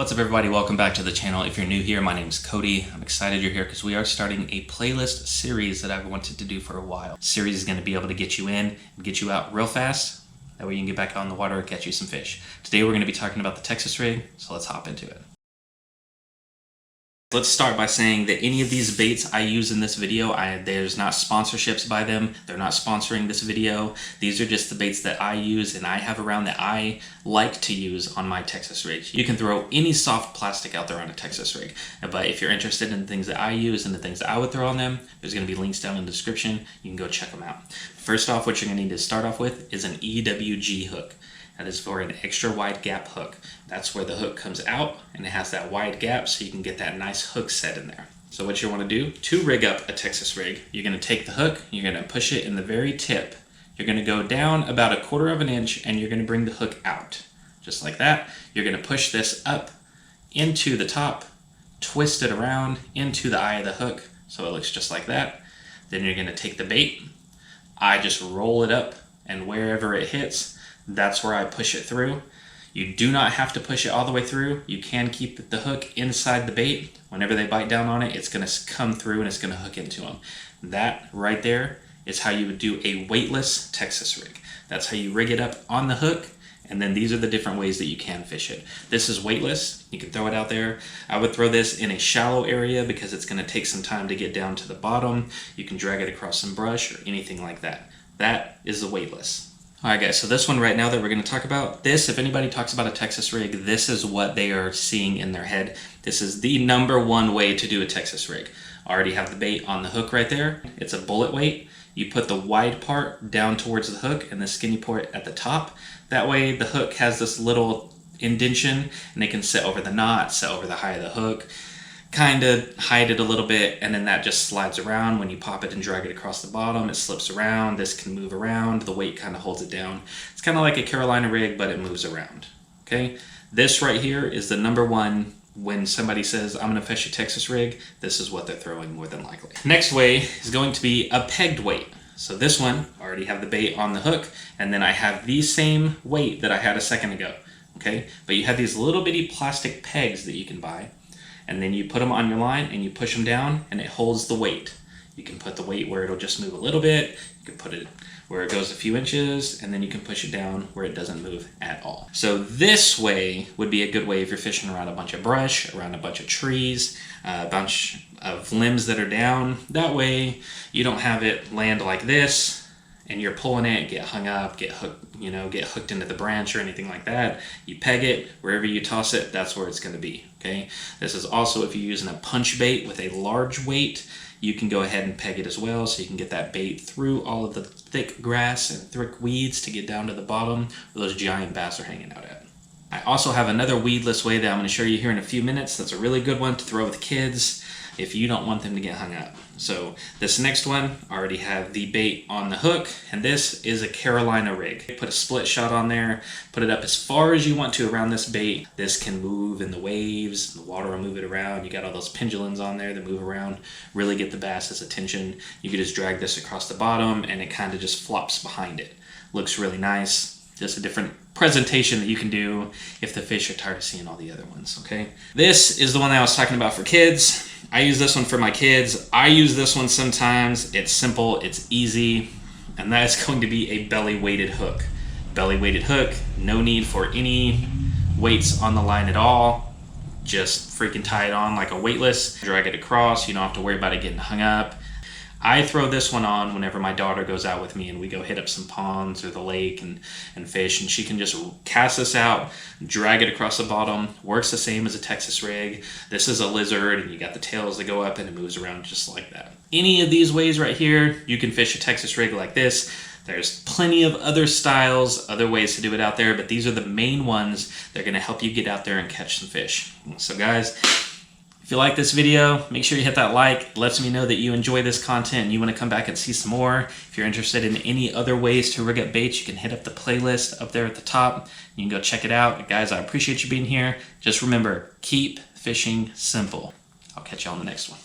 What's up everybody, welcome back to the channel. If you're new here, my name is Cody. I'm excited you're here because we are starting a playlist series that I've wanted to do for a while. This series is going to be able to get you in and get you out real fast. That way you can get back out in the water and catch you some fish. Today we're going to be talking about the Texas rig, so let's hop into it. Let's start by saying that any of these baits I use in this video, there's not sponsorships by them. They're not sponsoring this video. These are just the baits that I use and I have around that I like to use on my Texas rig. You can throw any soft plastic out there on a Texas rig, but if you're interested in the things that I use and the things that I would throw on them, there's going to be links down in the description. You can go check them out. First off, what you're going to need to start off with is an EWG hook. That is for an extra wide gap hook. That's where the hook comes out and it has that wide gap so you can get that nice hook set in there. So what you want to do to rig up a Texas rig, you're going to take the hook, you're going to push it in the very tip. You're going to go down about 1/4 of an inch and you're going to bring the hook out. Just like that. You're going to push this up into the top, twist it around into the eye of the hook so it looks just like that. Then you're going to take the bait. I just roll it up and wherever it hits, that's where I push it through. You do not have to push it all the way through. You can keep the hook inside the bait. Whenever they bite down on it, it's going to come through and it's going to hook into them. That right there is how you would do a weightless Texas rig. That's how you rig it up on the hook. And then these are the different ways that you can fish it. This is weightless. You can throw it out there. I would throw this in a shallow area because it's going to take some time to get down to the bottom. You can drag it across some brush or anything like that. That is the weightless. Alright guys, so this one right now that we're going to talk about, this, if anybody talks about a Texas rig, this is what they are seeing in their head. This is the #1 way to do a Texas rig. I already have the bait on the hook right there. It's a bullet weight. You put the wide part down towards the hook and the skinny part at the top. That way the hook has this little indentation and it can sit over the knot, sit over the high of the hook, kind of hide it a little bit, and then that just slides around. When you pop it and drag it across the bottom, it slips around. This can move around. The weight kind of holds it down. It's kind of like a Carolina rig, but it moves around. Okay, this right here is the #1. When somebody says, I'm going to fish a Texas rig, this is what they're throwing more than likely. Next way is going to be a pegged weight. So this one, I already have the bait on the hook, and then I have the same weight that I had a second ago. Okay, but you have these little bitty plastic pegs that you can buy. And then you put them on your line and you push them down and it holds the weight. You can put the weight where it'll just move a little bit. You can put it where it goes a few inches, and then you can push it down where it doesn't move at all. So this way would be a good way if you're fishing around a bunch of brush, around a bunch of trees, a bunch of limbs that are down. That way you don't have it land like this and you're pulling it, get hung up, get hooked, get hooked into the branch or anything like that. You peg it, wherever you toss it, that's where it's going to be. Okay. This is also if you're using a punch bait with a large weight, you can go ahead and peg it as well, so you can get that bait through all of the thick grass and thick weeds to get down to the bottom where those giant bass are hanging out at. I also have another weedless way that I'm going to show you here in a few minutes. That's a really good one to throw with kids if you don't want them to get hung up. So this next one, I already have the bait on the hook, and this is a Carolina rig. Put a split shot on there, put it up as far as you want to around this bait. This can move in the waves, the water will move it around. You got all those pendulums on there that move around, really get the bass's attention. You can just drag this across the bottom and it kind of just flops behind it. Looks really nice. Just a different presentation that you can do if the fish are tired of seeing all the other ones, okay? This is the one that I was talking about for kids. I use this one for my kids. I use this one sometimes. It's simple, it's easy, and that is going to be a belly weighted hook. Belly weighted hook, no need for any weights on the line at all. Just freaking tie it on like a weightless, drag it across. You don't have to worry about it getting hung up. I throw this one on whenever my daughter goes out with me and we go hit up some ponds or the lake and fish, and she can just cast this out, drag it across the bottom. Works the same as a Texas rig. This is a lizard and you got the tails that go up and it moves around just like that. Any of these ways right here, you can fish a Texas rig like this. There's plenty of other styles, other ways to do it out there, but these are the main ones that are going to help you get out there and catch some fish. So guys, if you like this video, make sure you hit that like. It lets me know that you enjoy this content and you want to come back and see some more. If you're interested in any other ways to rig up baits, you can hit up the playlist up there at the top. You can go check it out. Guys, I appreciate you being here. Just remember, keep fishing simple. I'll catch you on the next one.